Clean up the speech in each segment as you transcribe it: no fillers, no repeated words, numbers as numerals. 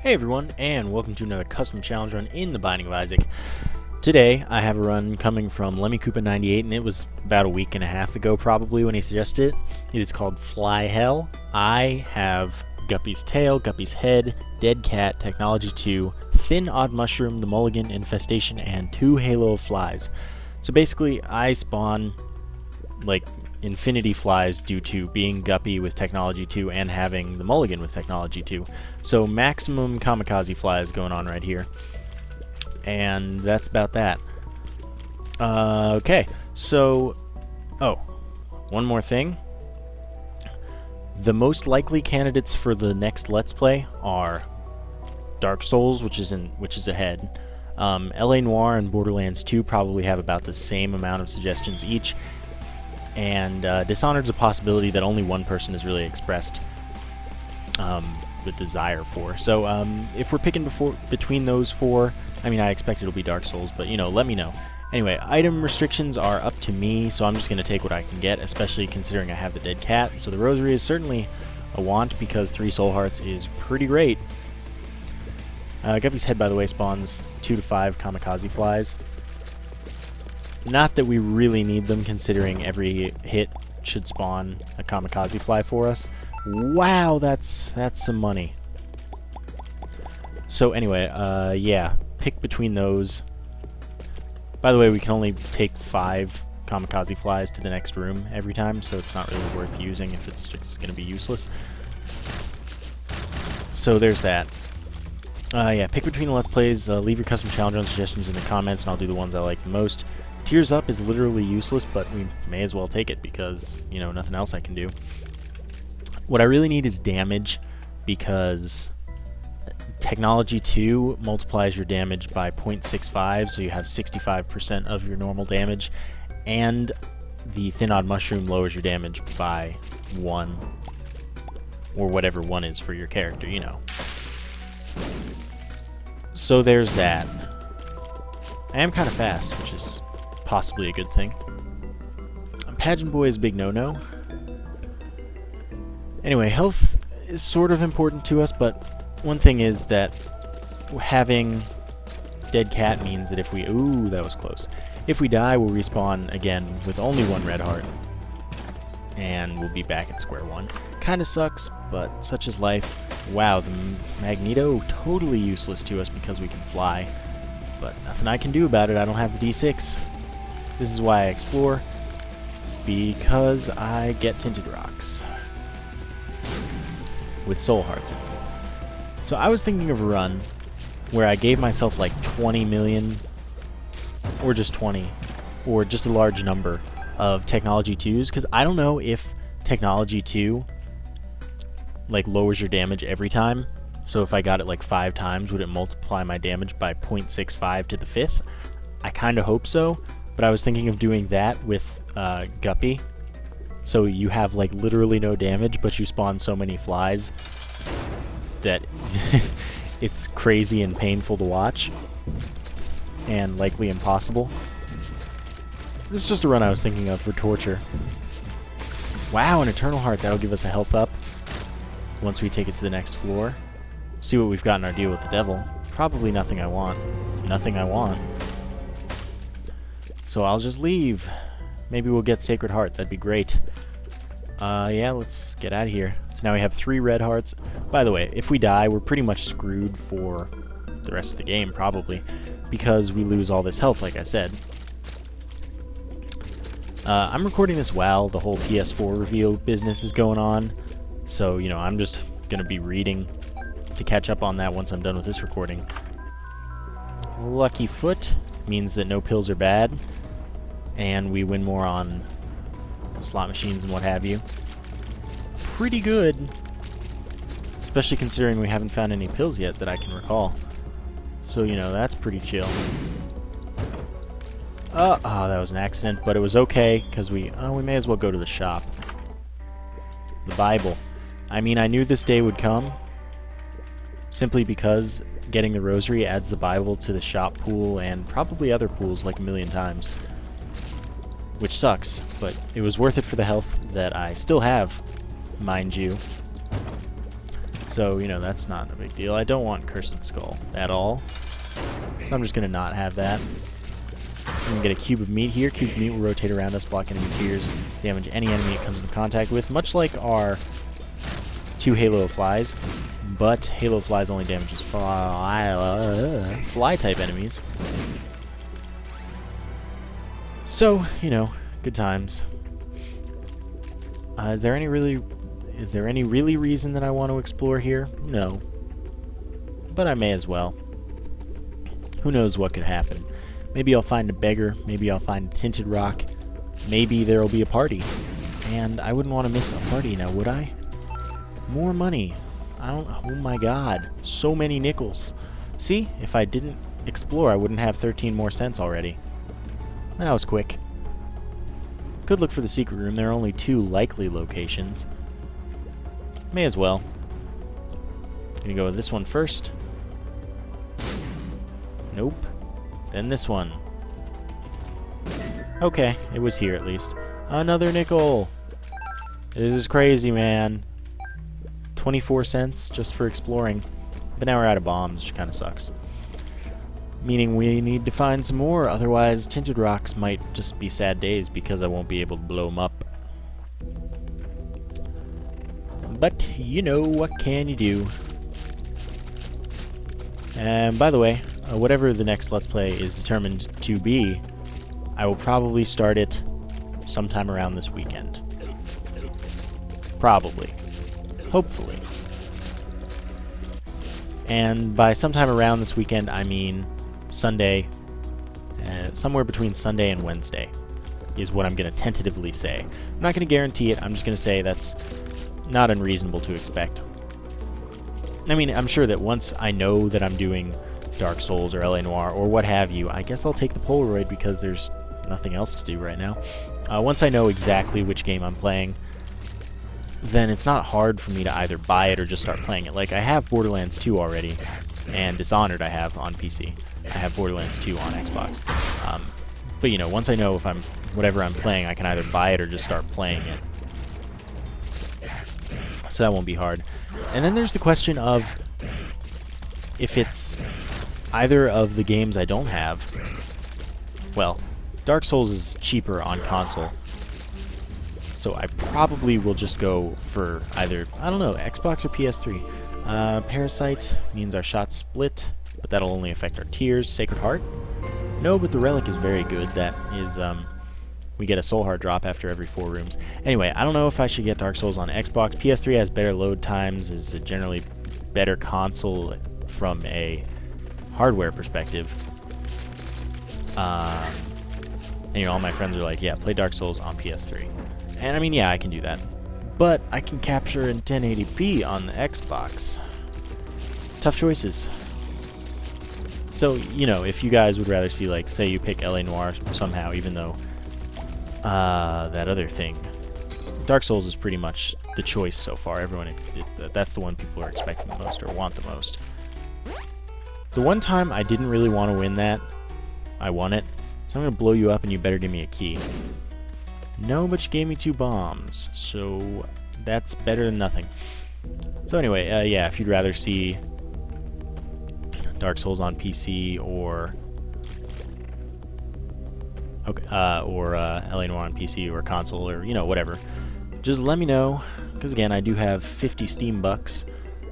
Hey everyone, and welcome to another custom challenge run in the Binding of Isaac. Today, I have a run coming from LemmyKoopa98, and it was about a week and a half ago probably when he suggested it. It is called Fly Hell. I have Guppy's Tail, Guppy's Head, Dead Cat, Technology 2, Thin Odd Mushroom, the Mulligan, Infestation, and 2 Halo of Flies. So basically, I spawn, like, infinity flies due to being Guppy with Technology 2 and having the Mulligan with Technology 2. So maximum kamikaze flies going on right here. And that's about that. Okay, so... Oh, one more thing. The most likely candidates for the next Let's Play are Dark Souls, which is ahead. LA Noire and Borderlands 2 probably have about the same amount of suggestions each. And Dishonored's a possibility that only one person has really expressed the desire for. So if we're picking between those four, I mean, I expect it'll be Dark Souls, but, you know, let me know. Anyway, item restrictions are up to me, so I'm just going to take what I can get, especially considering I have the Dead Cat. So the Rosary is certainly a want, because 3 Soul Hearts is pretty great. Guppy's Head, by the way, spawns 2 to 5 kamikaze flies. Not that we really need them, considering every hit should spawn a kamikaze fly for us. Wow, that's some money. So anyway, yeah, pick between those. By the way, we can only take 5 kamikaze flies to the next room every time, so it's not really worth using if it's just going to be useless. So there's that. Yeah, pick between the Let's Plays, leave your custom challenge run suggestions in the comments, and I'll do the ones I like the most. Tears Up is literally useless, but we may as well take it because, you know, nothing else I can do. What I really need is damage, because Technology 2 multiplies your damage by 0.65, so you have 65% of your normal damage, and the Thin Odd Mushroom lowers your damage by 1, or whatever 1 is for your character, you know. So there's that. I am kind of fast, which is possibly a good thing. Pageant Boy is a big no-no. Anyway, health is sort of important to us, but one thing is that having Dead Cat means that if we... Ooh, that was close. If we die, we'll respawn again with only 1 red heart, and we'll be back at square one. Kinda sucks, but such is life. Wow, the Magneto, totally useless to us because we can fly, but nothing I can do about it. I don't have the D6. This is why I explore, because I get Tinted Rocks with Soul Hearts in it. So I was thinking of a run where I gave myself like 20 million, or just 20, or just a large number of Technology 2s, because I don't know if Technology 2 like lowers your damage every time. So if I got it like 5 times, would it multiply my damage by 0.65 to the 5th? I kind of hope so. But I was thinking of doing that with Guppy. So you have like literally no damage, but you spawn so many flies that it's crazy and painful to watch. And likely impossible. This is just a run I was thinking of for torture. Wow, an Eternal Heart. That'll give us a health up once we take it to the next floor. See what we've got in our deal with the devil. Probably nothing I want. Nothing I want. So I'll just leave. Maybe we'll get Sacred Heart. That'd be great. Yeah, let's get out of here. So now we have 3 red hearts. By the way, if we die, we're pretty much screwed for the rest of the game, probably, because we lose all this health, like I said. I'm recording this while the whole PS4 reveal business is going on. So, you know, I'm just going to be reading to catch up on that once I'm done with this recording. Lucky Foot means that no pills are bad, and we win more on slot machines and what have you. Pretty good, especially considering we haven't found any pills yet that I can recall. So, you know, that's pretty chill. Oh, that was an accident, but it was okay, because we may as well go to the shop. The Bible. I mean, I knew this day would come, simply because getting the Rosary adds the Bible to the shop pool and probably other pools like a million times. Which sucks, but it was worth it for the health that I still have, mind you. So, you know, that's not a big deal. I don't want Cursed Skull at all. So I'm just going to not have that. I'm going to get a cube of meat here. Cube of meat will rotate around us, block enemy tiers, damage any enemy it comes in contact with, much like our 2 Halo Flies. But Halo Flies only damages fly-type enemies. So, you know, good times. Is there any really reason that I want to explore here? No. But I may as well. Who knows what could happen. Maybe I'll find a beggar, maybe I'll find a tinted rock, maybe there'll be a party. And I wouldn't want to miss a party now, would I? More money. Oh my god. So many nickels. See? If I didn't explore, I wouldn't have 13 more cents already. That was quick. Could look for the secret room. There are only 2 likely locations. May as well. Gonna go with this one first. Nope. Then this one. Okay, it was here at least. Another nickel! This is crazy, man. 24 cents just for exploring. But now we're out of bombs, which kind of sucks. Meaning we need to find some more, otherwise tinted rocks might just be sad days because I won't be able to blow them up. But, you know, what can you do? And by the way, whatever the next Let's Play is determined to be, I will probably start it sometime around this weekend. Probably. Hopefully. And by sometime around this weekend, I mean Sunday, somewhere between Sunday and Wednesday is what I'm going to tentatively say. I'm not going to guarantee it, I'm just going to say that's not unreasonable to expect. I mean, I'm sure that once I know that I'm doing Dark Souls or LA Noire or what have you, I guess I'll take the Polaroid because there's nothing else to do right now. Once I know exactly which game I'm playing, then it's not hard for me to either buy it or just start playing it. Like, I have Borderlands 2 already, and Dishonored I have on PC. I have Borderlands 2 on Xbox. But, you know, once I know if whatever I'm playing, I can either buy it or just start playing it. So that won't be hard. And then there's the question of if it's either of the games I don't have. Well, Dark Souls is cheaper on console, so I probably will just go for either, I don't know, Xbox or PS3. Parasite means our shots split, but that'll only affect our tiers. Sacred Heart? No, but the Relic is very good. That is, we get a Soul Heart drop after every 4 rooms. Anyway, I don't know if I should get Dark Souls on Xbox. PS3 has better load times, is a generally better console from a hardware perspective. And, you know, all my friends are like, yeah, play Dark Souls on PS3. And, I mean, yeah, I can do that. But I can capture in 1080p on the Xbox. Tough choices. So, you know, if you guys would rather see, like, say you pick LA Noire somehow, even though that other thing, Dark Souls is pretty much the choice so far. Everyone, that's the one people are expecting the most or want the most. The one time I didn't really want to win that, I won it. So I'm going to blow you up and you better give me a key. No, but you gave me 2 bombs, so that's better than nothing. So anyway, yeah, if you'd rather see Dark Souls on PC or LA Noire on PC or console or, you know, whatever, just let me know, because again, I do have 50 Steam bucks,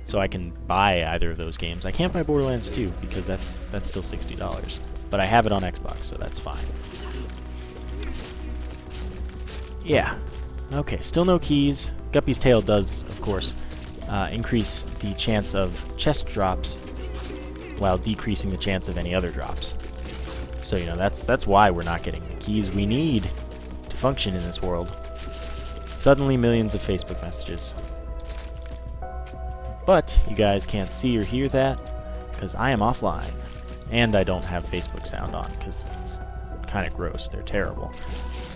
so I can buy either of those games. I can't buy Borderlands 2 because that's still $60, but I have it on Xbox, so that's fine. Yeah. Okay, still no keys. Guppy's Tail does, of course, increase the chance of chest drops while decreasing the chance of any other drops. So, you know, that's why we're not getting the keys we need to function in this world. Suddenly millions of Facebook messages. But you guys can't see or hear that because I am offline. And I don't have Facebook sound on because it's kind of gross. They're terrible.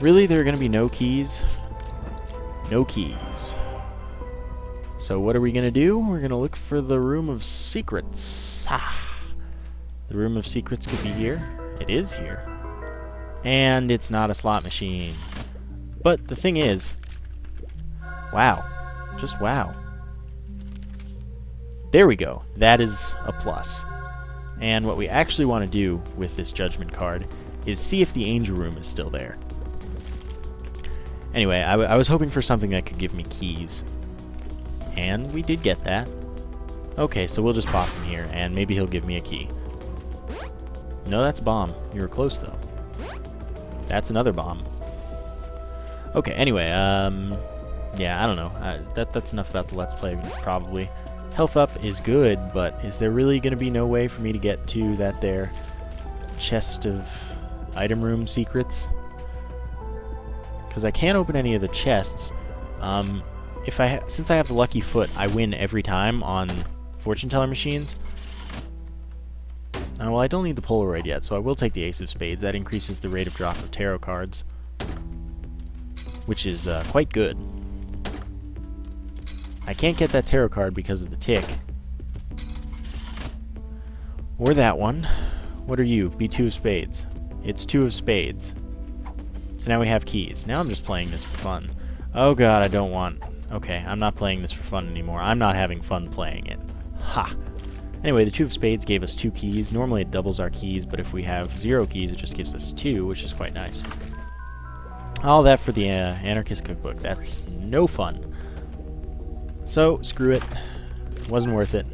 Really, there are going to be no keys? No keys. So what are we going to do? We're going to look for the Room of Secrets. The Room of Secrets could be here. It is here. And it's not a slot machine. But the thing is, wow. Just wow. There we go. That is a plus. And what we actually want to do with this judgment card is see if the angel room is still there. Anyway, I was hoping for something that could give me keys. And we did get that. Okay, so we'll just pop him here, and maybe he'll give me a key. No, that's a bomb. You were close, though. That's another bomb. Okay, anyway, yeah, I don't know. That's enough about the Let's Play, probably. Health up is good, but is there really going to be no way for me to get to that there chest of item room secrets? Because I can't open any of the chests. Since I have the lucky foot, I win every time on fortune teller machines. Well, I don't need the Polaroid yet, so I will take the Ace of Spades. That increases the rate of drop of tarot cards, which is quite good. I can't get that tarot card because of the tick. Or that one. What are you? B2 of Spades. It's 2 of Spades. So now we have keys. Now I'm just playing this for fun. Oh god, I don't want... Okay, I'm not playing this for fun anymore. I'm not having fun playing it. Ha! Anyway, the 2 of Spades gave us 2 keys. Normally it doubles our keys, but if we have 0 keys, it just gives us 2, which is quite nice. All that for the Anarchist Cookbook. That's no fun. So, screw it. Wasn't worth it.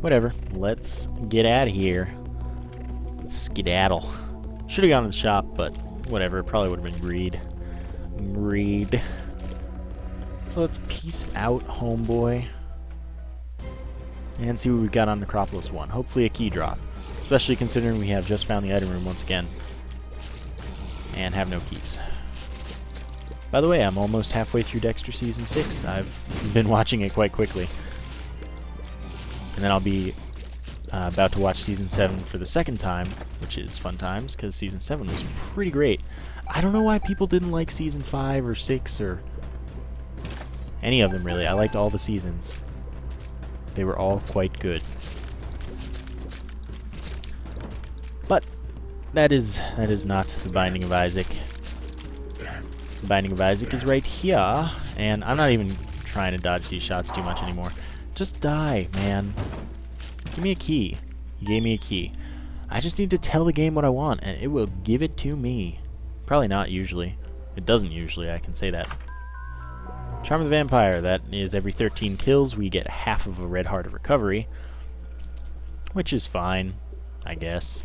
Whatever. Let's get out of here. Let's skedaddle. Should have gone to the shop, but whatever. It probably would have been greed. Greed. So let's peace out, homeboy. And see what we've got on Necropolis 1. Hopefully a key drop. Especially considering we have just found the item room once again. And have no keys. By the way, I'm almost halfway through Dexter Season 6. I've been watching it quite quickly. And then I'll be about to watch Season 7 for the second time, which is fun times, because Season 7 was pretty great. I don't know why people didn't like Season 5 or 6 or any of them, really. I liked all the seasons. They were all quite good. But that is not the Binding of Isaac. The Binding of Isaac is right here, and I'm not even trying to dodge these shots too much anymore. Just die, man. Give me a key. You gave me a key. I just need to tell the game what I want, and it will give it to me. Probably not usually. It doesn't usually, I can say that. Charm of the Vampire. That is every 13 kills we get half of a red heart of recovery, which is fine, I guess.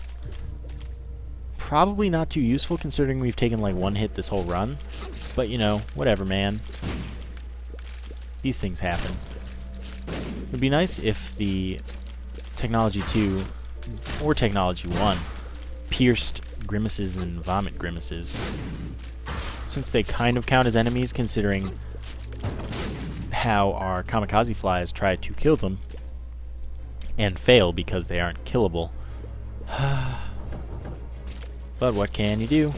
Probably not too useful considering we've taken like 1 hit this whole run, but you know, whatever, man. These things happen. It would be nice if the Technology 2 or Technology 1 pierced grimaces and vomit grimaces, since they kind of count as enemies considering how our kamikaze flies try to kill them and fail because they aren't killable. But what can you do?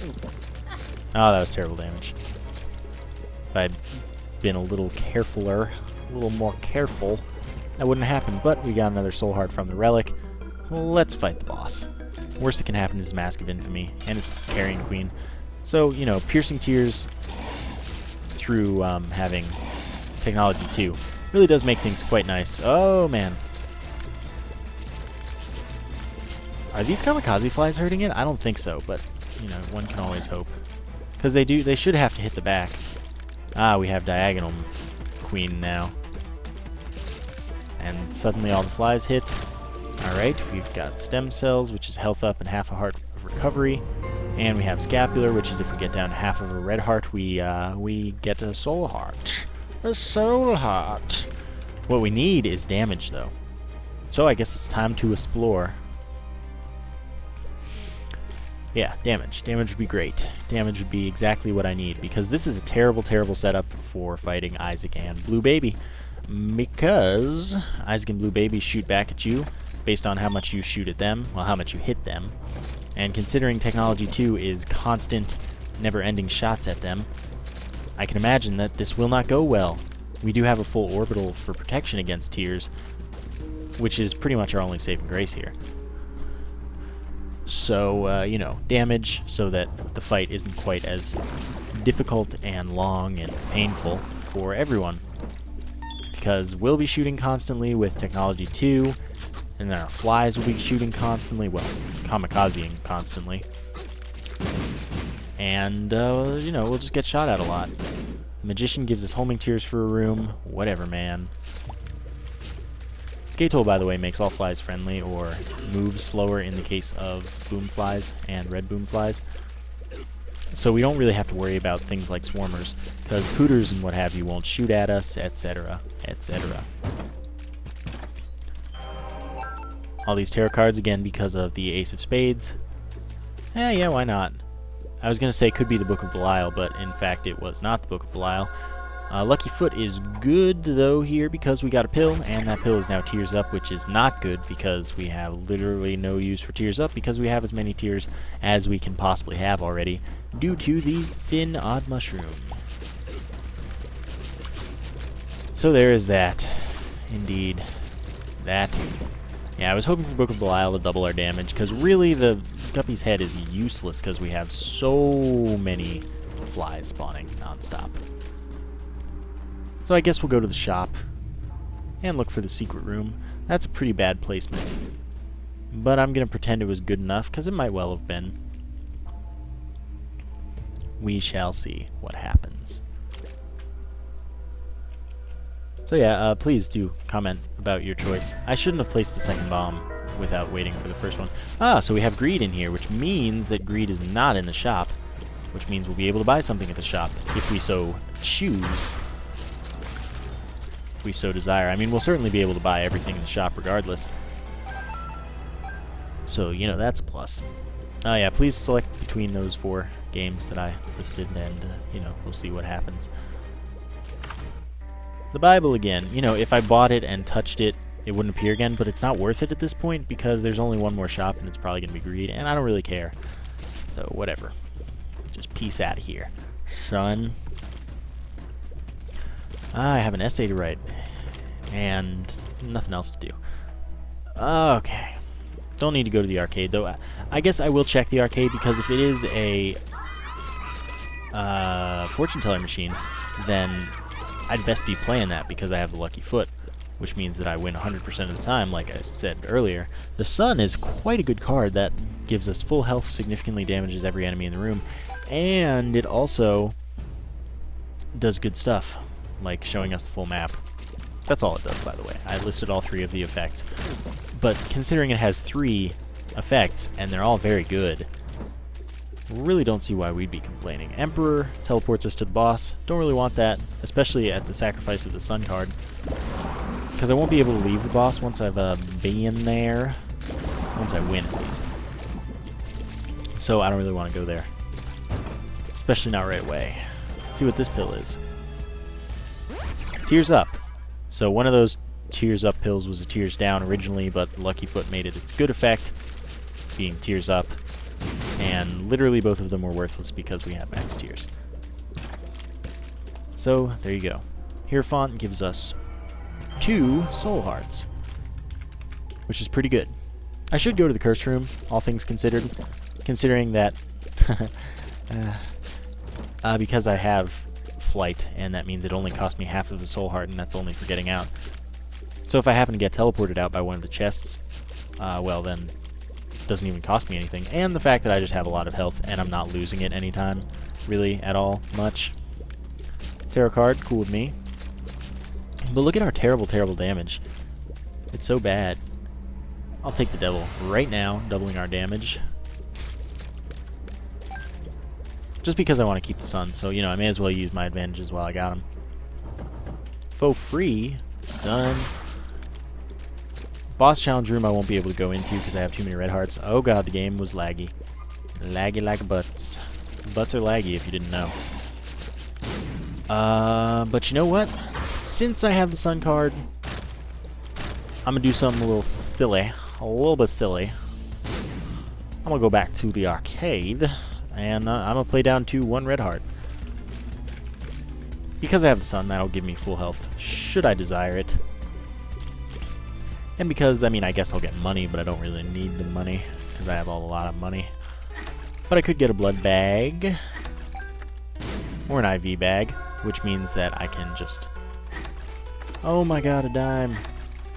Oh, that was terrible damage. If I'd been a little carefuler, a little more careful, that wouldn't happen. But we got another soul heart from the relic. Let's fight the boss. Worst that can happen is Mask of Infamy, and it's Carrion Queen. So, you know, piercing tears through having Technology 2 really does make things quite nice. Oh, man. Are these kamikaze flies hurting it? I don't think so, but, you know, one can always hope. Because they should have to hit the back. Ah, we have Diagonal Queen now. And suddenly all the flies hit. Alright, we've got Stem Cells, which is health up and half a heart of recovery. And we have Scapular, which is if we get down to half of a red heart, we get a soul heart. A soul heart. What we need is damage, though. So I guess it's time to explore. Yeah, damage. Damage would be great. Damage would be exactly what I need, because this is a terrible, terrible setup for fighting Isaac and Blue Baby. Because Isaac and Blue Baby shoot back at you based on how much you shoot at them, well, how much you hit them. And considering Technology 2 is constant, never-ending shots at them, I can imagine that this will not go well. We do have a full orbital for protection against tears, which is pretty much our only saving grace here. So, you know, damage so that the fight isn't quite as difficult and long and painful for everyone. because we'll be shooting constantly with Technology 2, and then our flies will be shooting constantly, well, kamikazing constantly. And, you know, we'll just get shot at a lot. The Magician gives us homing tears for a room. Whatever, man. Skatole, by the way, makes all flies friendly, or moves slower in the case of boom flies and red boom flies. So we don't really have to worry about things like swarmers, because pooters and what have you won't shoot at us, etc., etc. All these tarot cards, again, because of the Ace of Spades. Yeah, why not? I was going to say it could be the Book of Belial, but in fact it was not the Book of Belial. Lucky Foot is good, though, here because we got a pill, and that pill is now Tears Up, which is not good because we have literally no use for Tears Up because we have as many tears as we can possibly have already due to the thin odd mushroom. So there is that. Indeed. That. Yeah, I was hoping for Book of Belial to double our damage, because really the Guppy's head is useless because we have so many flies spawning nonstop. So I guess we'll go to the shop and look for the secret room. That's a pretty bad placement, but I'm going to pretend it was good enough because it might well have been. We shall see what happens. So yeah, please do comment about your choice. I shouldn't have placed the second bomb without waiting for the first one. So we have greed in here, which means that greed is not in the shop, which means we'll be able to buy something at the shop if we so choose. We so desire. I mean, we'll certainly be able to buy everything in the shop regardless. So, you know, that's a plus. Yeah, please select between those 4 games that I listed, and, you know, we'll see what happens. The Bible again. You know, if I bought it and touched it, it wouldn't appear again, but it's not worth it at this point because there's only one more shop and it's probably going to be greed, and I don't really care. So, whatever. Just peace out of here, son. I have an essay to write, and nothing else to do. Okay. Don't need to go to the arcade, though. I guess I will check the arcade, because if it is a fortune teller machine, then I'd best be playing that because I have the Lucky Foot, which means that I win 100% of the time, like I said earlier. The Sun is quite a good card that gives us full health, significantly damages every enemy in the room, and it also does good stuff, like showing us the full map. That's all it does, by the way. I listed all 3 of the effects. But considering it has 3 effects, and they're all very good, really don't see why we'd be complaining. Emperor teleports us to the boss. Don't really want that, especially at the sacrifice of the Sun card, because I won't be able to leave the boss once I've been there. Once I win, at least. So I don't really want to go there. Especially not right away. Let's see what this pill is. Tears Up. So one of those Tears Up pills was a Tears Down originally, but Lucky Foot made it its good effect, being Tears Up. And literally both of them were worthless because we have max tears. So there you go. Hierophant gives us 2 soul hearts, which is pretty good. I should go to the curse room, all things considered, considering that because I have flight, and that means it only cost me half of a soul heart, and that's only for getting out. So if I happen to get teleported out by one of the chests, well then, it doesn't even cost me anything. And the fact that I just have a lot of health, and I'm not losing it anytime, really, at all, much. Tarot card, cool with me. But look at our terrible, terrible damage. It's so bad. I'll take the devil right now, doubling our damage. Just because I want to keep the Sun, so, you know, I may as well use my advantages while I got him. Faux free, Sun. Boss challenge room I won't be able to go into because I have too many red hearts. Oh god, the game was laggy. Laggy like butts. Butts are laggy if you didn't know. But you know what? Since I have the Sun card, I'm gonna do something a little silly. A little bit silly. I'm gonna go back to the arcade, and I'm gonna play down to 1 red heart. Because I have the Sun, that'll give me full health, should I desire it. And because, I mean, I guess I'll get money, but I don't really need the money, because I have a lot of money. But I could get a blood bag, or an IV bag, which means that I can just Oh my god, a dime.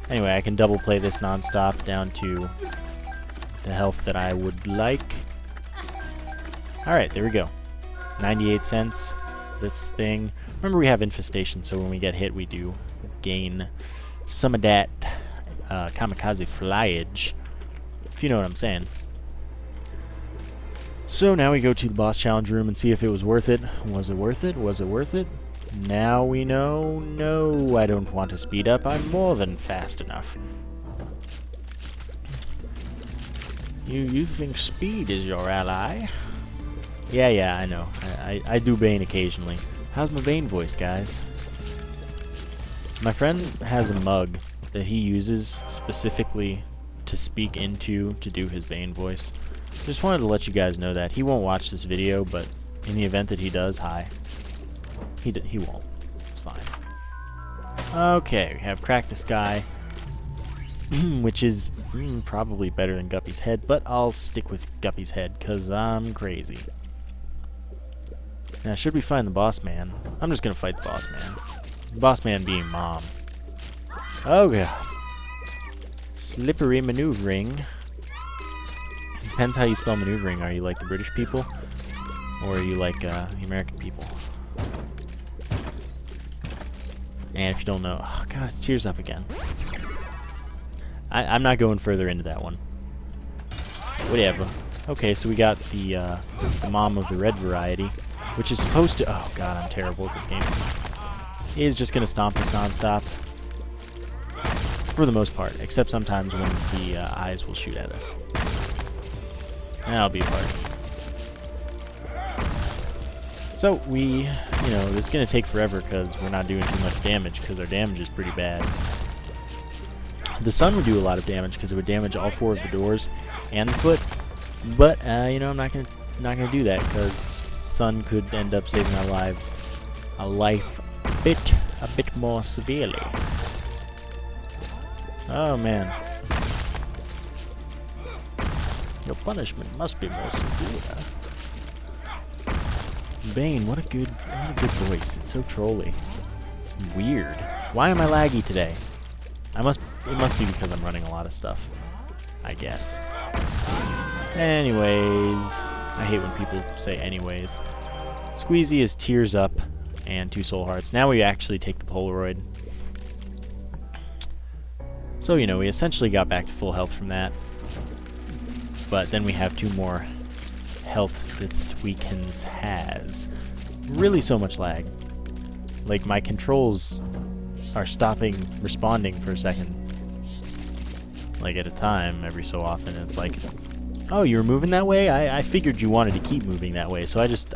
Anyway, I can double play this non-stop down to the health that I would like. Alright, there we go. 98 cents. This thing. Remember, we have infestation, so when we get hit, we do gain some of that kamikaze flyage, if you know what I'm saying. So now we go to the boss challenge room and see if it was worth it. Was it worth it? Was it worth it? Now we know. No, I don't want to speed up. I'm more than fast enough. You think speed is your ally? Yeah, I know. I do Bane occasionally. How's my Bane voice, guys? My friend has a mug that he uses specifically to speak into to do his Bane voice. Just wanted to let you guys know that. He won't watch this video, but in the event that he does, hi. He won't. It's fine. Okay, we have Crack the Sky, which is probably better than Guppy's Head, but I'll stick with Guppy's Head because I'm crazy. Now, should we find the boss man? I'm just going to fight the boss man. The boss man being Mom. Oh, God. Slippery maneuvering. Depends how you spell maneuvering. Are you like the British people? Or are you like the American people? And if you don't know... Oh, God, it's Tears Up again. I'm not going further into that one. Whatever. Okay, so we got the Mom of the Red variety, which is supposed to... Oh, God, I'm terrible at this game. He is just going to stomp us non-stop. For the most part, except sometimes when the eyes will shoot at us. That'll be a party. So we, this is going to take forever because we're not doing too much damage because our damage is pretty bad. The sun would do a lot of damage because it would damage all 4 of the doors and the foot. But, I'm not gonna do that because sun could end up saving our life a bit more severely. Oh man. Your punishment must be more severe. Bane, what a good voice. It's so trolly. It's weird. Why am I laggy today? It must be because I'm running a lot of stuff, I guess. Anyways, I hate when people say anyways. Squeezy is Tears Up and 2 Soul Hearts. Now we actually take the Polaroid. So, we essentially got back to full health from that. But then we have 2 more healths that Weakens has. Really so much lag. Like, my controls are stopping responding for a second. Like, at a time, every so often. It's like, oh, you were moving that way? I figured you wanted to keep moving that way. So I just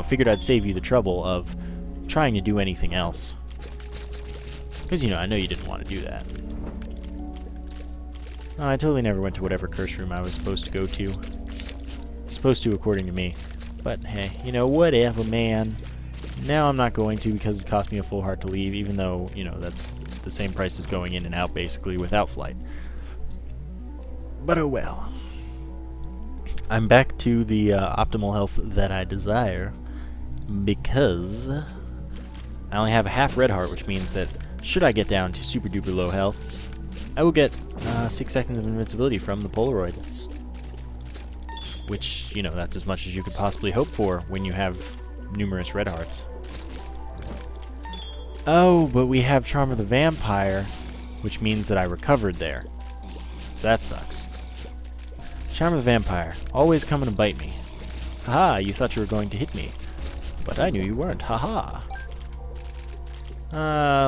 figured I'd save you the trouble of trying to do anything else. Because, I know you didn't want to do that. I totally never went to whatever curse room I was supposed to go to. Supposed to, according to me. But, hey, whatever, man. Now I'm not going to because it cost me a full heart to leave, even though, that's the same price as going in and out, basically, without flight. But oh well. I'm back to the optimal health that I desire because I only have a half red heart, which means that should I get down to super duper low health, I will get 6 seconds of invincibility from the Polaroid. Which, that's as much as you could possibly hope for when you have numerous red hearts. Oh, but we have Charm of the Vampire, which means that I recovered there. So that sucks. Charm of the Vampire, always coming to bite me. Haha, you thought you were going to hit me. But I knew you weren't, haha.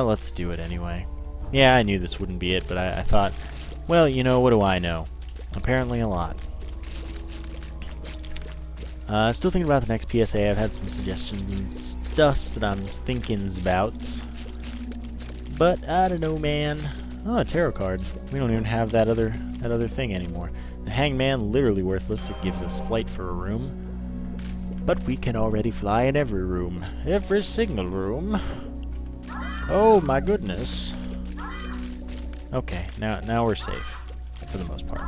Let's do it anyway. Yeah, I knew this wouldn't be it, but I thought, well, what do I know? Apparently a lot. Still thinking about the next PSA. I've had some suggestions and stuffs that I'm thinking about. But I don't know, man. Oh, a tarot card. We don't even have that other thing anymore. The Hangman, literally worthless. It gives us flight for a room. But we can already fly in every room. Every single room. Oh my goodness. Okay, now we're safe. For the most part.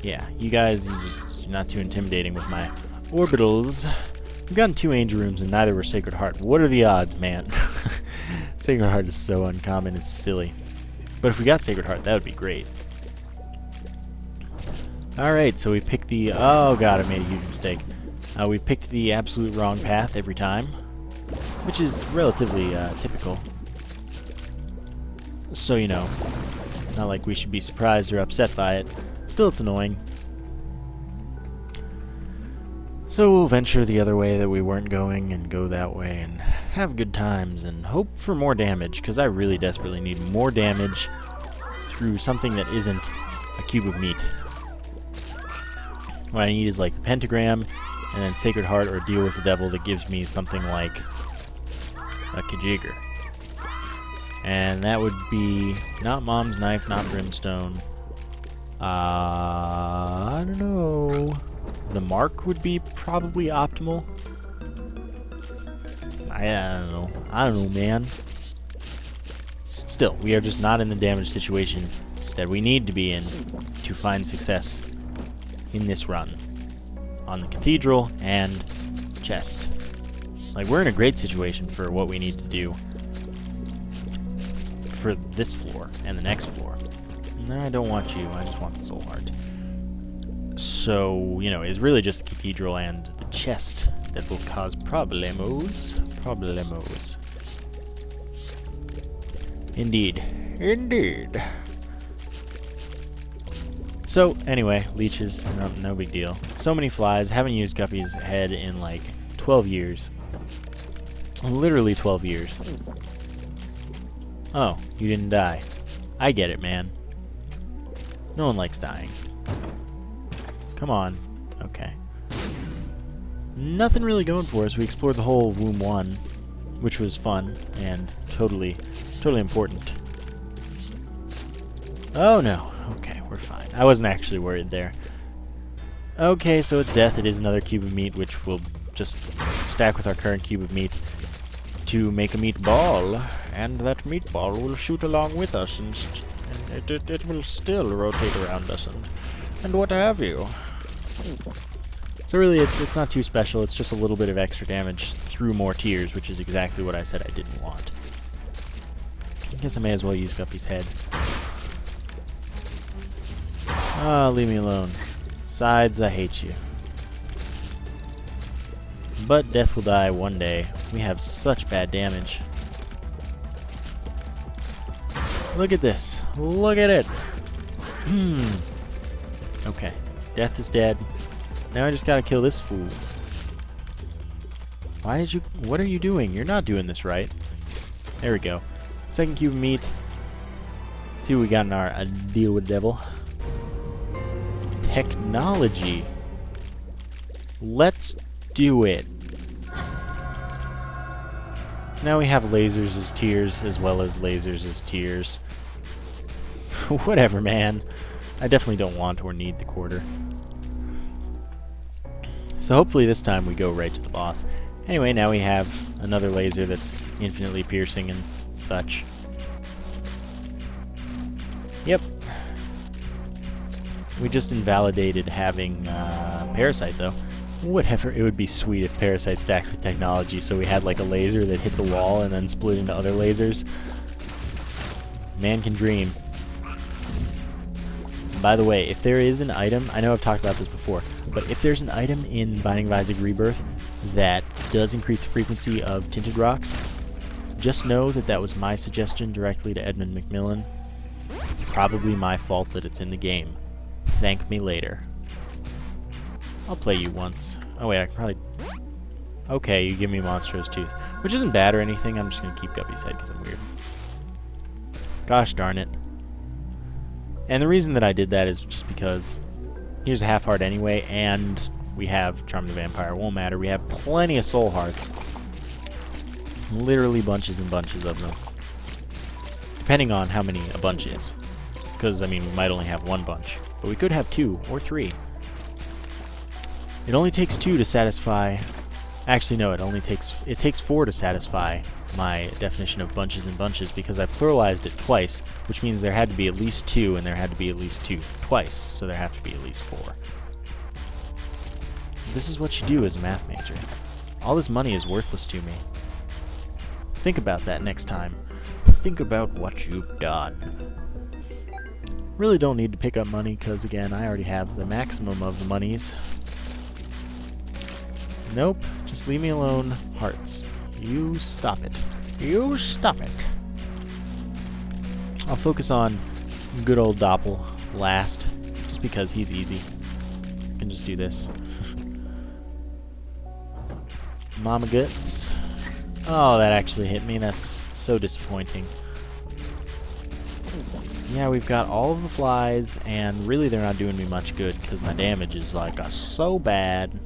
Yeah, you guys, you're not too intimidating with my orbitals. We've gotten 2 Angel Rooms and neither were Sacred Heart. What are the odds, man? Sacred Heart is so uncommon, it's silly. But if we got Sacred Heart, that would be great. Alright, so we picked the... Oh god, I made a huge mistake. We picked the absolute wrong path every time, which is relatively typical. So, you know, not like we should be surprised or upset by it. Still, it's annoying. So we'll venture the other way that we weren't going and go that way and have good times and hope for more damage, because I really desperately need more damage through something that isn't a cube of meat. What I need is like the pentagram and then Sacred Heart or deal with the devil that gives me something like a Kajigger. And that would be not Mom's Knife, not Brimstone. I don't know. The Mark would be probably optimal. I don't know. I don't know, man. Still, we are just not in the damage situation that we need to be in to find success in this run on the Cathedral and chest. Like, we're in a great situation for what we need to do for this floor and the next floor. No, I don't want you. I just want the Soul Heart. So, you know, it's really just the Cathedral and the chest that will cause problemos. Problemos. Indeed. Indeed. So, anyway, leeches, no big deal. So many flies. Haven't used Guppy's head in like 12 years. Literally 12 years. Oh, you didn't die. I get it, man. No one likes dying. Come on. Okay. Nothing really going for us. We explored the whole of Womb 1, which was fun and totally important. Oh no. Okay, we're fine. I wasn't actually worried there. Okay, so it's death. It is another cube of meat, which we'll just stack with our current cube of meat to make a meatball, and that meatball will shoot along with us, and it will still rotate around us, and what have you. So really, it's not too special. It's just a little bit of extra damage through more tears, which is exactly what I said I didn't want. I guess I may as well use Guppy's head. Ah, leave me alone. Sides, I hate you. But death will die one day. We have such bad damage. Look at this. Look at it. Okay. Death is dead. Now I just gotta kill this fool. Why did you... What are you doing? You're not doing this right. There we go. Second cube of meat. Let's see what we got in our deal with devil. Technology. Let's do it. Now we have lasers as tears as well as lasers as tears. Whatever, man. I definitely don't want or need the quarter. So hopefully this time we go right to the boss. Anyway, now we have another laser that's infinitely piercing and such. Yep. We just invalidated having Parasite, though. Whatever, it would be sweet if Parasite stacked with technology, so we had like a laser that hit the wall and then split into other lasers. Man can dream. By the way, if there is an item, I know I've talked about this before, but if there's an item in Binding of Isaac Rebirth that does increase the frequency of tinted rocks, just know that that was my suggestion directly to Edmund McMillan. Probably my fault that it's in the game. Thank me later. I'll play you once. Oh wait, I can probably... Okay, you give me Monstrous Tooth. Which isn't bad or anything, I'm just gonna keep Guppy's head because I'm weird. Gosh darn it. And the reason that I did that is just because here's a half heart anyway, and we have Charm the Vampire. It won't matter. We have plenty of soul hearts. Literally bunches and bunches of them. Depending on how many a bunch is. Because, I mean, we might only have one bunch. But we could have 2 or 3. It only takes 2 to satisfy... Actually, no, it takes 4 to satisfy my definition of bunches and bunches, because I pluralized it twice, which means there had to be at least 2, and there had to be at least 2 twice, so there have to be at least 4. This is what you do as a math major. All this money is worthless to me. Think about that next time. Think about what you've done. Really don't need to pick up money because, again, I already have the maximum of the monies. Nope, just leave me alone, hearts. You stop it. You stop it. I'll focus on good old Doppel last, just because he's easy. I can just do this. Mama Guts. Oh, that actually hit me. That's so disappointing. Yeah, we've got all of the flies, and really they're not doing me much good because my damage is like so bad.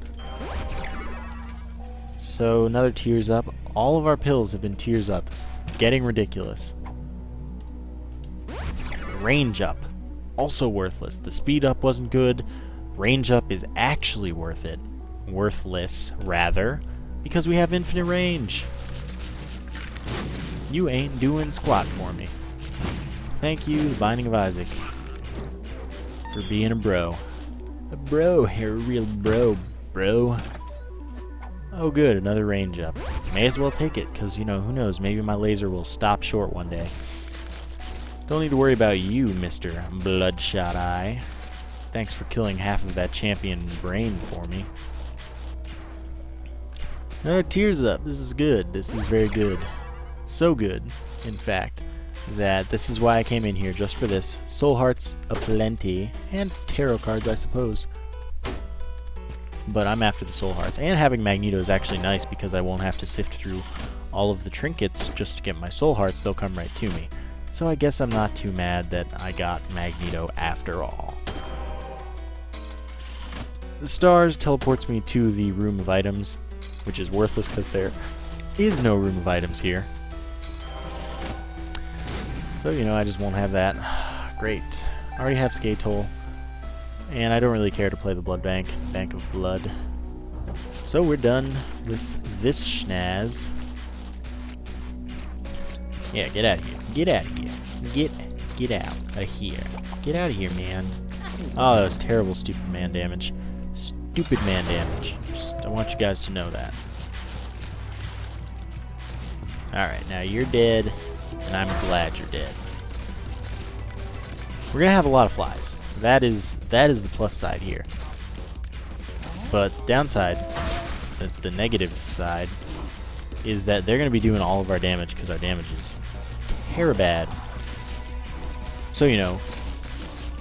So another tears up. All of our pills have been tears up. It's getting ridiculous. Range up. Also worthless. The speed up wasn't good. Range up is actually worth it. Worthless, rather, because we have infinite range. You ain't doing squat for me. Thank you, the Binding of Isaac, for being a bro. A bro, you're a real bro. Oh good, another range up. May as well take it, because, you know, who knows, maybe my laser will stop short one day. Don't need to worry about you, Mr. Bloodshot Eye. Thanks for killing half of that champion brain for me. Tears up. This is good. This is very good. So good, in fact, that this is why I came in here, just for this. Soul Hearts aplenty, and tarot cards, I suppose. But I'm after the Soul Hearts. And having Magneto is actually nice because I won't have to sift through all of the trinkets just to get my Soul Hearts. They'll come right to me. So I guess I'm not too mad that I got Magneto after all. The stars teleports me to the room of items, which is worthless because there is no room of items here. So, you know, I just won't have that. Great. I already have Skatole. And I don't really care to play the Blood Bank. Bank of Blood. So we're done with this schnaz. Yeah, get out of here. Get out of here. Get out of here. Get out of here, man. Oh, that was terrible stupid man damage. Stupid man damage. I want you guys to know that. Alright, now you're dead, and I'm glad you're dead. We're gonna have a lot of flies. That is the plus side here. But downside, the negative side, is that they're gonna be doing all of our damage because our damage is terribad. So, you know,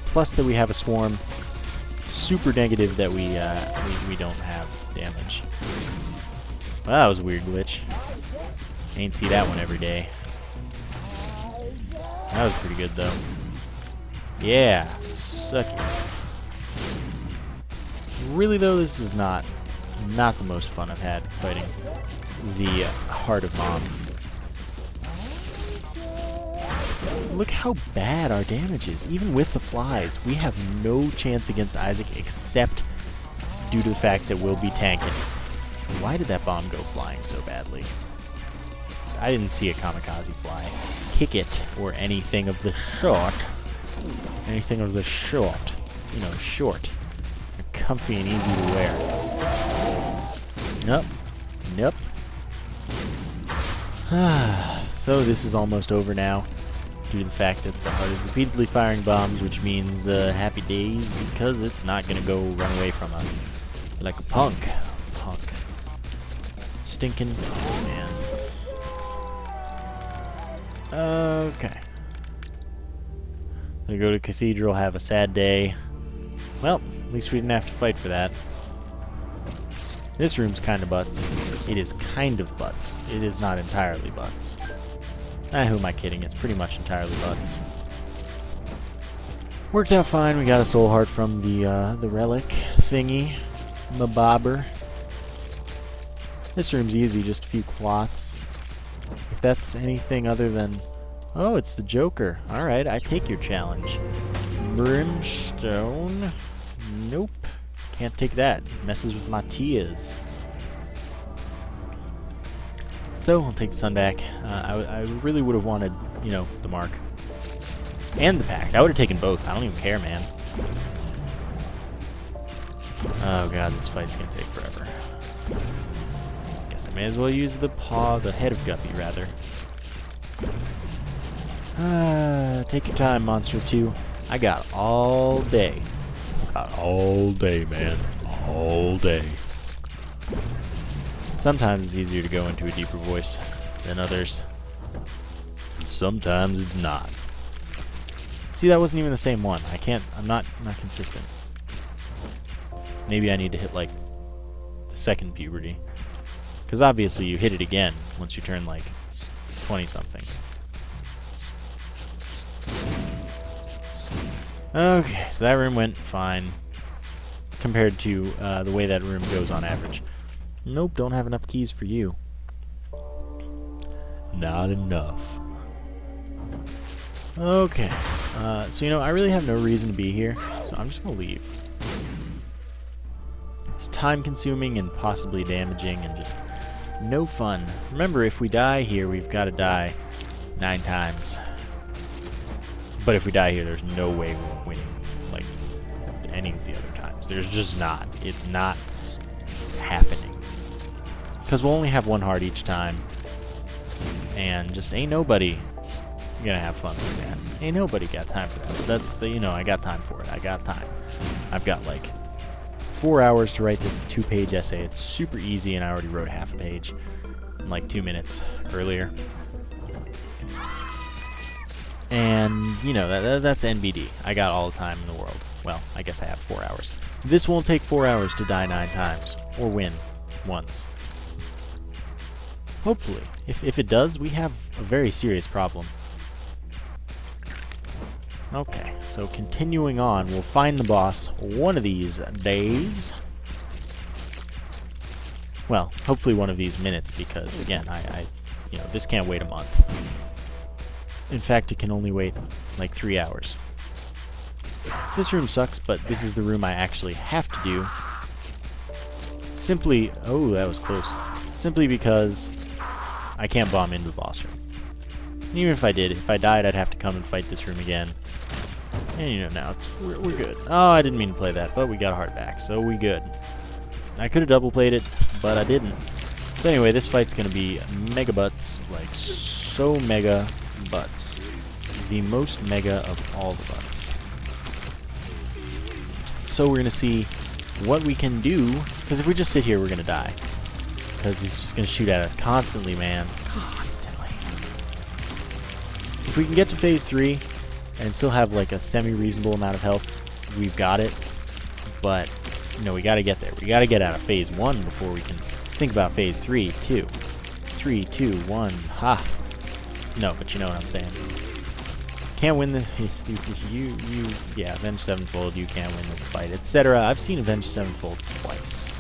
plus that we have a swarm, super negative that we don't have damage. Well, that was a weird glitch. Ain't see that one every day. That was pretty good though. Yeah, suck it. Really though, this is not the most fun I've had fighting the Heart of Mom. Look how bad our damage is. Even with the flies, we have no chance against Isaac except due to the fact that we'll be tanking. Why did that bomb go flying so badly? I didn't see a kamikaze fly. Kick it, or anything of the sort. Anything of the short. You know, short. Comfy and easy to wear. Nope. Nope. So this is almost over now, due to the fact that the heart is repeatedly firing bombs, which means happy days, because it's not going to go run away from us. Like a punk. Punk. Stinking punk, man. Okay. So go to Cathedral, have a sad day. Well, at least we didn't have to fight for that. This room's kind of butts. It is kind of butts. It is not entirely butts. Who am I kidding? It's pretty much entirely butts. Worked out fine. We got a soul heart from the relic thingy. Mabobber. This room's easy, just a few clots. If that's anything other than... Oh, it's the Joker. Alright, I take your challenge. Brimstone. Nope. Can't take that. Messes with my tears. So, I'll take the sun back. I really would have wanted, you know, the mark. And the pact. I would have taken both. I don't even care, man. Oh god, this fight's gonna take forever. guess I may as well use the head of Guppy, rather. Take your time, Monster 2. I got all day. Got all day, man. All day. Sometimes it's easier to go into a deeper voice than others. Sometimes it's not. See, that wasn't even the same one. I'm not consistent. Maybe I need to hit, like, the second puberty. Because obviously you hit it again once you turn, like, 20-something. Okay, so that room went fine compared to the way that room goes on average. Nope, don't have enough keys for you. Not enough. Okay, so you know, I really have no reason to be here, so I'm just gonna leave. It's time-consuming and possibly damaging and just no fun. Remember, if we die here, we've got to die 9 times. But if we die here, there's no way we're winning, like, any of the other times. There's just not. It's not happening. Because we'll only have 1 heart each time. And just ain't nobody gonna have fun with that. Ain't nobody got time for that. That's the, you know, I got time for it. I got time. I've got, like, 4 hours to write this 2-page essay. It's super easy, and I already wrote half a page in, like, 2 minutes earlier. And, you know, that's NBD. I got all the time in the world. Well, I guess I have 4 hours. This won't take 4 hours to die 9 times. Or win once. Hopefully. If it does, we have a very serious problem. Okay, so continuing on, we'll find the boss one of these days. Well, hopefully one of these minutes, because, again, you know, this can't wait a month. In fact, it can only wait like 3 hours. This room sucks, but this is the room I actually have to do. Simply, oh, that was close. Simply because I can't bomb into the boss room. And even if I did, if I died, I'd have to come and fight this room again. And you know, now we're good. Oh, I didn't mean to play that, but we got a heart back, so we good. I could have double played it, but I didn't. So anyway, this fight's gonna be mega butts, like so mega butts. The most mega of all the butts. So we're gonna see what we can do, because if we just sit here, we're gonna die. Because he's just gonna shoot at us constantly, man. Constantly. If we can get to phase 3 and still have like a semi-reasonable amount of health, we've got it. But, you know, we gotta get there. We gotta get out of phase 1 before we can think about phase 3, too. 3, 2, 1, ha! No, but you know what I'm saying. Can't win the... yeah, Avenged Sevenfold, you can't win this fight, etc. I've seen Avenged Sevenfold twice.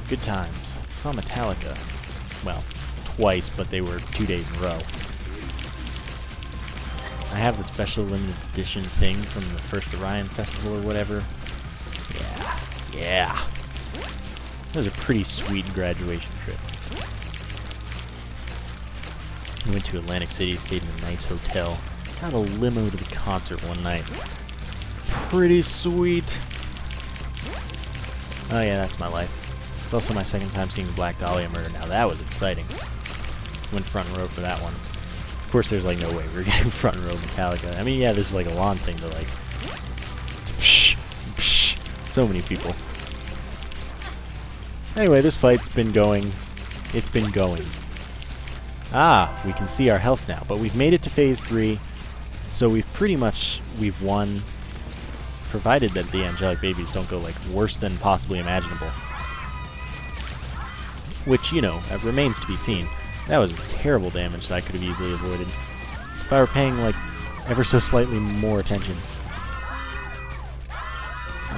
Good times. Saw Metallica. Well, twice, but they were 2 days in a row. I have the special limited edition thing from the first Orion Festival or whatever. Yeah. That was a pretty sweet graduation trip. We went to Atlantic City, stayed in a nice hotel, got a limo to the concert one night. Pretty sweet. Oh yeah, that's my life. It's also my second time seeing the Black Dahlia murder. Now that was exciting. Went front row for that one. Of course, there's like no way we're getting front row Metallica. I mean, yeah, this is like a lawn thing, but like, psh, psh, so many people. Anyway, this fight's been going. It's been going. Ah, we can see our health now, but we've made it to phase 3, so we've won, provided that the angelic babies don't go like worse than possibly imaginable. Which, you know, remains to be seen. That was terrible damage that I could have easily avoided if I were paying, like, ever so slightly more attention.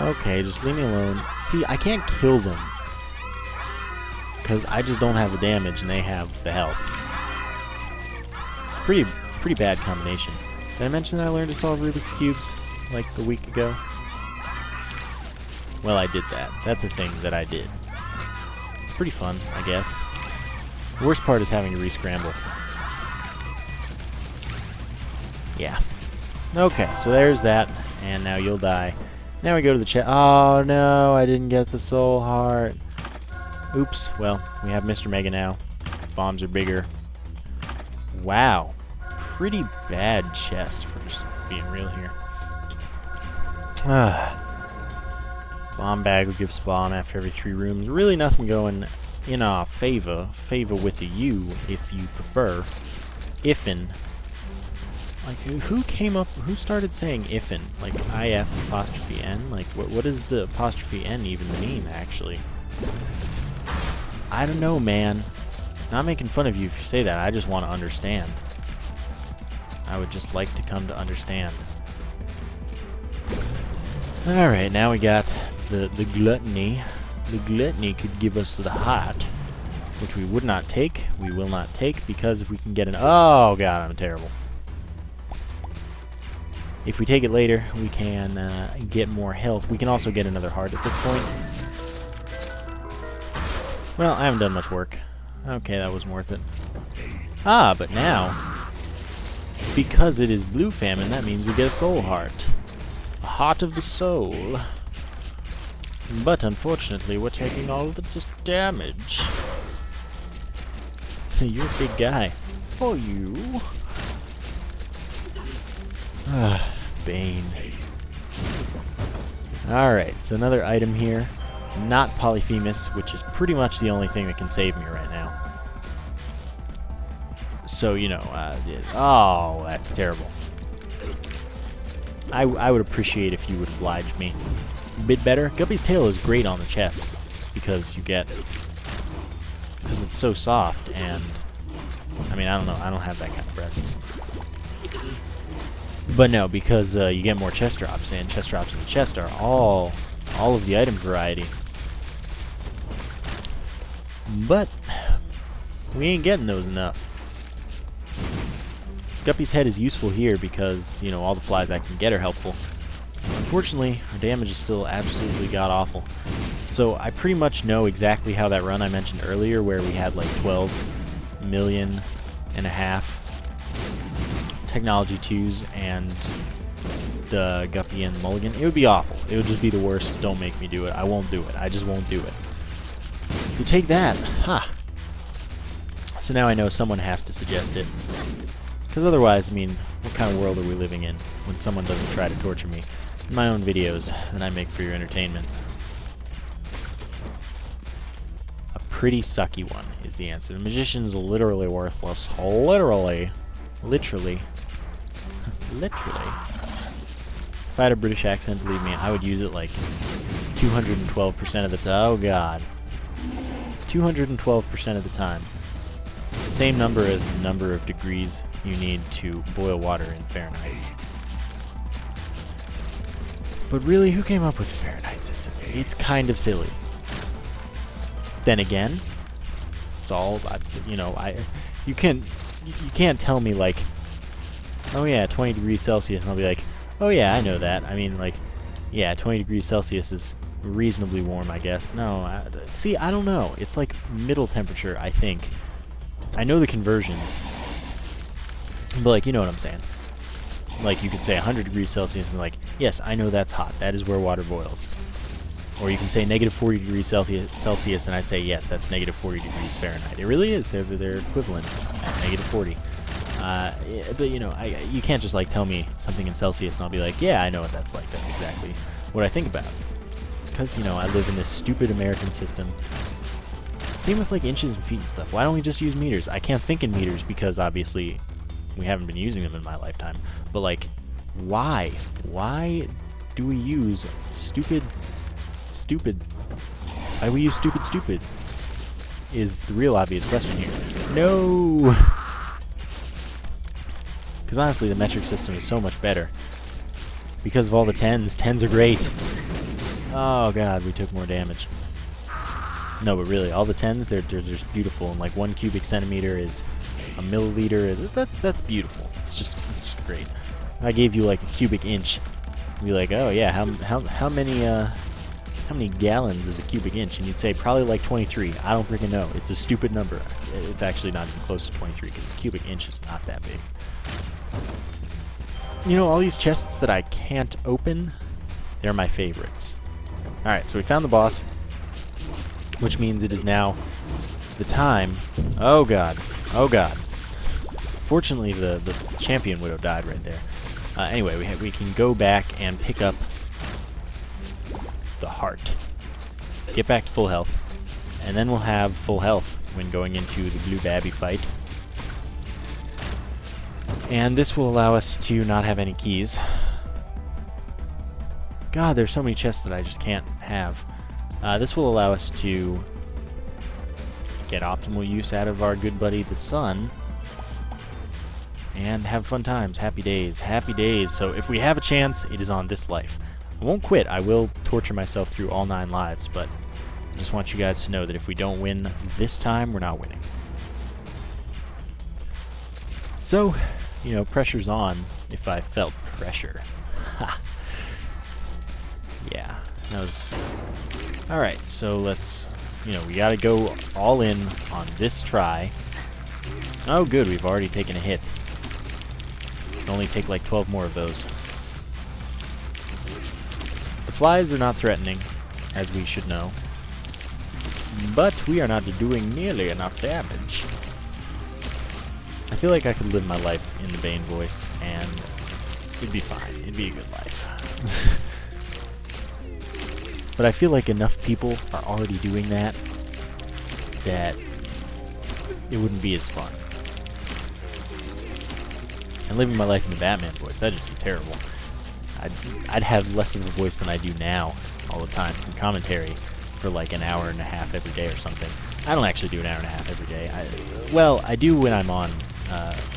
Okay, just leave me alone. See, I can't kill them because I just don't have the damage and they have the health. Pretty bad combination. Did I mention that I learned to solve Rubik's Cubes like a week ago? Well, I did that. That's a thing that I did. It's pretty fun, I guess. The worst part is having to re-scramble. Yeah. Okay, so there's that, and now you'll die. Now we go to the chat. Oh no, I didn't get the soul heart. Oops, well, we have Mr. Mega now. Bombs are bigger. Wow. Pretty bad chest, for just being real here. Bomb bag will give us a bomb after every 3 rooms. Really nothing going in our favor. Favor with a U, if you prefer. Ifin. Like, who started saying ifin? Like, IF apostrophe N? Like, what does the apostrophe N even mean, actually? I don't know, man. Not making fun of you if you say that, I just want to understand. I would just like to come to understand. Alright, now we got the gluttony. The gluttony could give us the heart, which we would not take. We will not take, because if we can get an... Oh, God, I'm terrible. If we take it later, we can get more health. We can also get another heart at this point. Well, I haven't done much work. Okay, that wasn't worth it. Ah, but now, because it is blue famine, that means we get a soul heart. A heart of the soul. But unfortunately, we're taking all of the damage. You're a big guy. For you. Bane. Alright, so another item here. Not Polyphemus, which is pretty much the only thing that can save me right now. So, you know, oh, that's terrible. I would appreciate if you would oblige me a bit better. Guppy's tail is great on the chest, because you get... because it's so soft, and... I mean, I don't know, I don't have that kind of breasts. But no, because you get more chest drops, and chest drops in the chest are all of the item variety. But we ain't getting those enough. Guppy's head is useful here because, you know, all the flies I can get are helpful. Unfortunately, our damage is still absolutely god-awful. So I pretty much know exactly how that run I mentioned earlier, where we had like 12.5 million technology 2s and the Guppy and Mulligan. It would be awful. It would just be the worst. Don't make me do it. I won't do it. I just won't do it. So take that. Ha! So now I know someone has to suggest it. Because otherwise, I mean, what kind of world are we living in when someone doesn't try to torture me in my own videos that I make for your entertainment? A pretty sucky one is the answer. The magician's literally worthless. Literally. Literally. If I had a British accent, believe me, I would use it like 212% of the time. Oh, God. 212% of the time. The same number as the number of degrees you need to boil water in Fahrenheit. But really, who came up with the Fahrenheit system? It's kind of silly. Then again, it's all, you know, you can't tell me like, oh yeah, 20 degrees Celsius, and I'll be like, oh yeah, I know that. I mean, like, yeah, 20 degrees Celsius is reasonably warm, I guess. No, see, I don't know. It's like middle temperature, I think. I know the conversions, but like, you know what I'm saying. Like, you could say 100 degrees Celsius and like, yes, I know that's hot. That is where water boils. Or you can say negative 40 degrees Celsius and I say, yes, that's negative 40 degrees Fahrenheit. It really is. They're equivalent at negative 40. But, you know, you can't just, like, tell me something in Celsius and I'll be like, yeah, I know what that's like. That's exactly what I think about. Because, you know, I live in this stupid American system. Same with, like, inches and feet and stuff. Why don't we just use meters? I can't think in meters because, obviously, we haven't been using them in my lifetime. But, like, why? Why do we use stupid? Why do we use stupid? Is the real obvious question here. No! Because honestly, the metric system is so much better. Because of all the 10s. 10s are great. Oh god, we took more damage. No, but really, all the 10s, they're just beautiful. And like 1 cubic centimeter is a milliliter. That's beautiful. It's great. If I gave you like a cubic inch, you'd be like, oh yeah, how many gallons is a cubic inch? And you'd say probably like 23. I don't freaking know. It's a stupid number. It's actually not even close to 23 because a cubic inch is not that big. You know, all these chests that I can't open, they're my favorites. Alright, so we found the boss. which means it is now the time. Oh god. Oh god. Fortunately, the champion widow died right there. Anyway, we can go back and pick up the heart. Get back to full health. And then we'll have full health when going into the blue babby fight. And this will allow us to not have any keys. God, there's so many chests that I just can't have. This will allow us to get optimal use out of our good buddy the sun. And have fun times. Happy days. Happy days. So if we have a chance, it is on this life. I won't quit. I will torture myself through all 9 lives, but I just want you guys to know that if we don't win this time, we're not winning. So, you know, pressure's on if I felt pressure. Ha! Yeah, that was... Alright, so let's... You know, we gotta go all in on this try. Oh good, we've already taken a hit. Can only take like 12 more of those. The flies are not threatening, as we should know. But we are not doing nearly enough damage. I feel like I could live my life in the Bane voice, and it'd be fine. It'd be a good life. But I feel like enough people are already doing that it wouldn't be as fun. And living my life in the Batman voice, that'd just be terrible. I'd have less of a voice than I do now all the time from commentary for like an hour and a half every day or something. I don't actually do an hour and a half every day. Well, I do when I'm on,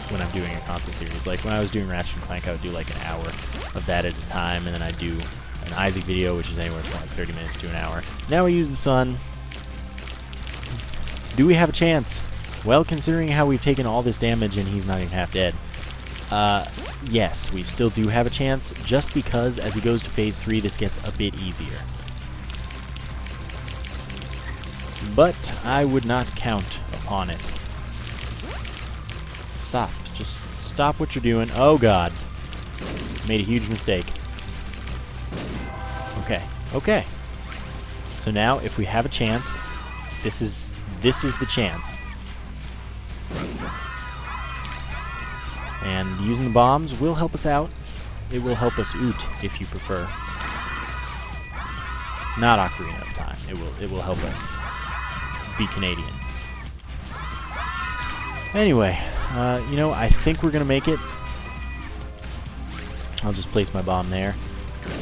when I'm doing a console series. Like when I was doing Ratchet & Clank, I would do like an hour of that at a time, and then I'd do an Isaac video, which is anywhere from like 30 minutes to an hour. Now we use the sun. Do we have a chance? Well, considering how we've taken all this damage and he's not even half dead, yes, we still do have a chance, just because as he goes to phase 3, this gets a bit easier. But I would not count upon it. Stop. Just stop what you're doing. Oh god. Made a huge mistake. Okay. Okay. So now, if we have a chance, this is the chance. And using the bombs will help us out. It will help us oot, if you prefer. Not Ocarina of Time. It will help us be Canadian. Anyway, you know, I think we're gonna make it. I'll just place my bomb there,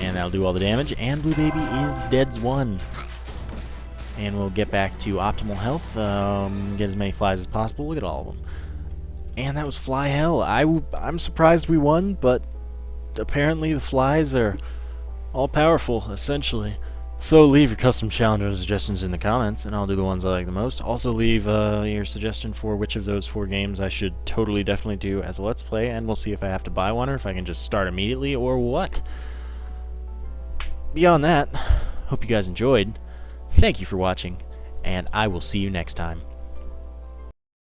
and that'll do all the damage. And Blue Baby is dead's one. And we'll get back to optimal health. Get as many flies as possible. Look at all of them. And that was Fly Hell. I'm surprised we won, but apparently the flies are all powerful, essentially. So leave your custom challenge and suggestions in the comments, and I'll do the ones I like the most. Also leave your suggestion for which of those 4 games I should totally definitely do as a Let's Play, and we'll see if I have to buy one or if I can just start immediately or what. Beyond that, hope you guys enjoyed. Thank you for watching, and I will see you next time.